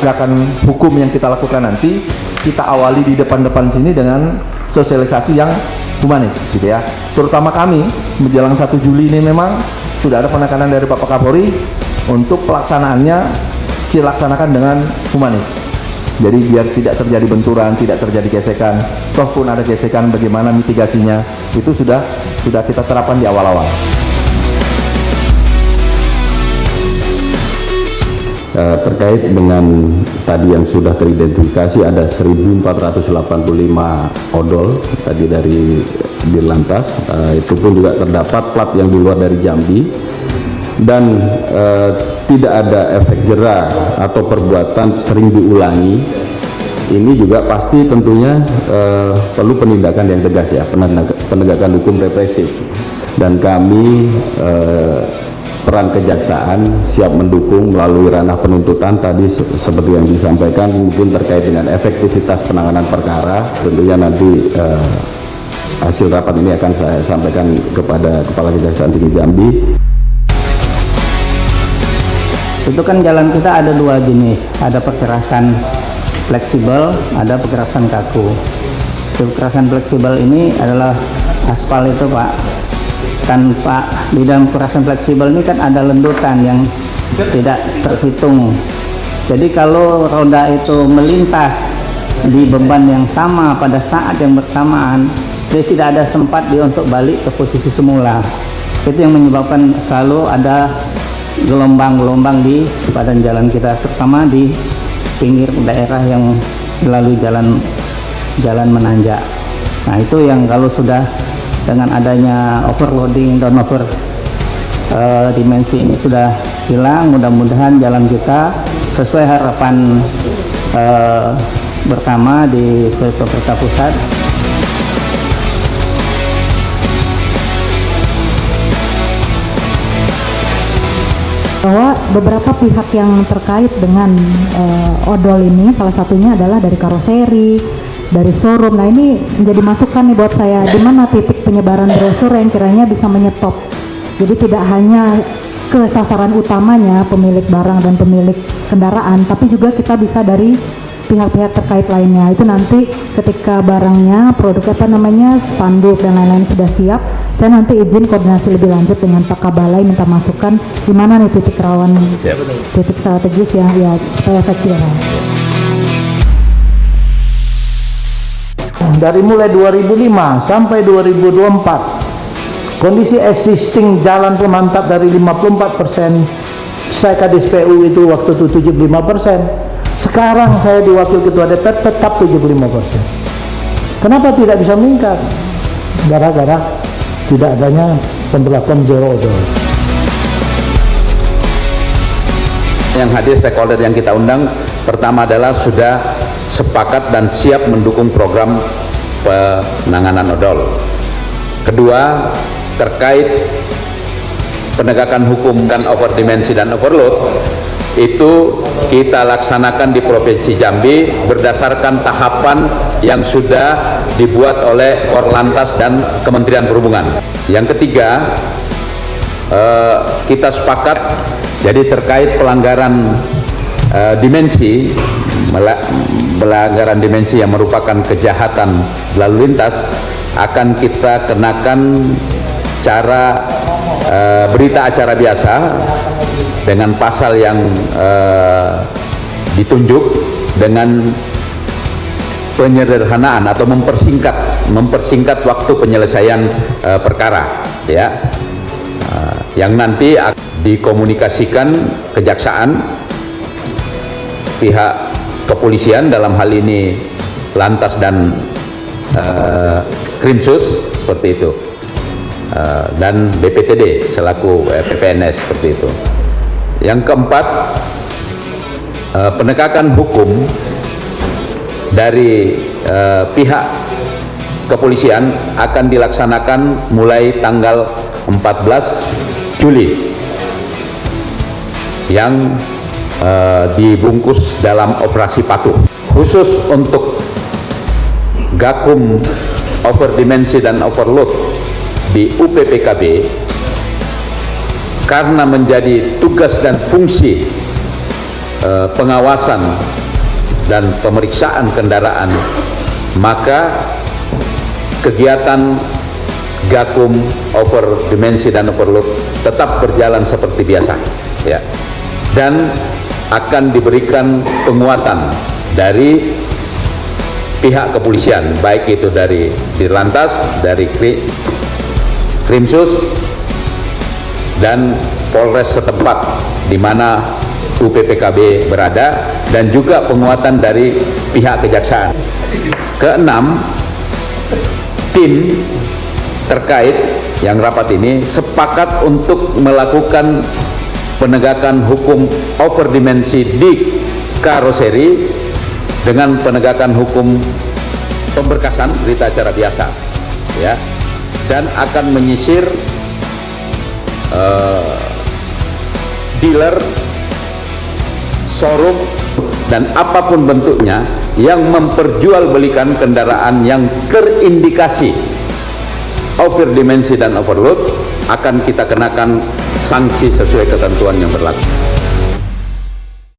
penegakan hukum yang kita lakukan nanti, kita awali di depan-depan sini dengan sosialisasi yang humanis gitu ya. Terutama kami menjelang 1 Juli ini memang sudah ada penekanan dari Bapak Kapolri untuk pelaksanaannya dilaksanakan dengan humanis. Jadi biar tidak terjadi benturan, tidak terjadi gesekan. Toh pun ada gesekan, bagaimana mitigasinya itu sudah kita terapkan di awal-awal. Terkait dengan tadi yang sudah teridentifikasi ada 1.485 odol tadi dari Dirlantas, itu pun juga terdapat plat yang di luar dari Jambi dan tidak ada efek jera atau perbuatan sering diulangi. Ini juga pasti tentunya perlu penindakan yang tegas ya, penegakan hukum represif, dan kami peran kejaksaan siap mendukung melalui ranah penuntutan tadi seperti yang disampaikan, mungkin terkait dengan efektivitas penanganan perkara. Tentunya nanti hasil rapat ini akan saya sampaikan kepada Kepala Kejaksaan Tinggi Jambi. Itu kan jalan kita ada 2 jenis, ada perkerasan fleksibel, ada perkerasan kaku. Perkerasan fleksibel ini adalah aspal itu Pak. Kan Pak, di dalam perkerasan fleksibel ini kan ada lendutan yang tidak terhitung. Jadi kalau roda itu melintas di beban yang sama pada saat yang bersamaan, dia tidak ada sempat dia untuk balik ke posisi semula. Itu yang menyebabkan selalu ada gelombang-gelombang di badan jalan kita, terutama di pinggir daerah yang melalui jalan menanjak. Nah itu yang kalau sudah dengan adanya overloading dan over dimensi ini sudah hilang, mudah-mudahan jalan kita sesuai harapan bersama di pemerintah pusat. Bahwa beberapa pihak yang terkait dengan odol ini, salah satunya adalah dari karoseri, dari showroom. Nah ini menjadi masukan nih buat saya, di mana titik penyebaran brosur yang kiranya bisa menyetop. Jadi tidak hanya ke sasaran utamanya pemilik barang dan pemilik kendaraan, tapi juga kita bisa dari pihak-pihak terkait lainnya. Itu nanti ketika barangnya, produk spanduk dan lain-lain sudah siap, saya nanti izin koordinasi lebih lanjut dengan Pak Kabalai, minta masukan di mana nih titik rawan, titik strategis ya supaya efektif. Dari mulai 2005 sampai 2024, kondisi existing jalan pemantap dari 54%, saya Kadis PU itu waktu itu 75%, sekarang saya di Wakil Ketua DPR tetap 75%. Kenapa tidak bisa meningkat? Gara-gara tidak adanya pemberlakuan zero odol. Yang hadir stakeholder yang kita undang pertama adalah sudah sepakat dan siap mendukung program penanganan odol. Kedua, terkait penegakan hukum dan overdimensi dan overload, itu kita laksanakan di Provinsi Jambi berdasarkan tahapan yang sudah dibuat oleh Korlantas dan Kementerian Perhubungan. Yang ketiga, kita sepakat jadi terkait pelanggaran dimensi yang merupakan kejahatan lalu lintas, akan kita kenakan cara berita acara biasa dengan pasal yang ditunjuk dengan penyederhanaan atau mempersingkat waktu penyelesaian perkara ya, yang nanti dikomunikasikan kejaksaan, pihak kepolisian dalam hal ini Lantas dan Krimsus seperti itu, dan BPTD selaku PPNS seperti itu. Yang keempat, penegakan hukum dari pihak kepolisian akan dilaksanakan mulai tanggal 14 Juli yang dibungkus dalam operasi patuh. Khusus untuk Gakum overdimensi dan overload di UPPKB, karena menjadi tugas dan fungsi pengawasan dan pemeriksaan kendaraan, maka kegiatan Gakum over dimensi dan overload tetap berjalan seperti biasa, ya. Dan akan diberikan penguatan dari pihak kepolisian, baik itu dari Dirlantas, dari Krimsus, dan Polres setempat di mana UPPKB berada, dan juga penguatan dari pihak kejaksaan. Keenam, tim terkait yang rapat ini sepakat untuk melakukan penegakan hukum overdimensi di karoseri dengan penegakan hukum pemberkasan berita acara biasa, ya, dan akan menyisir dealer, showroom, dan apapun bentuknya yang memperjualbelikan kendaraan yang terindikasi overdimensi dan overload, akan kita kenakan sanksi sesuai ketentuan yang berlaku.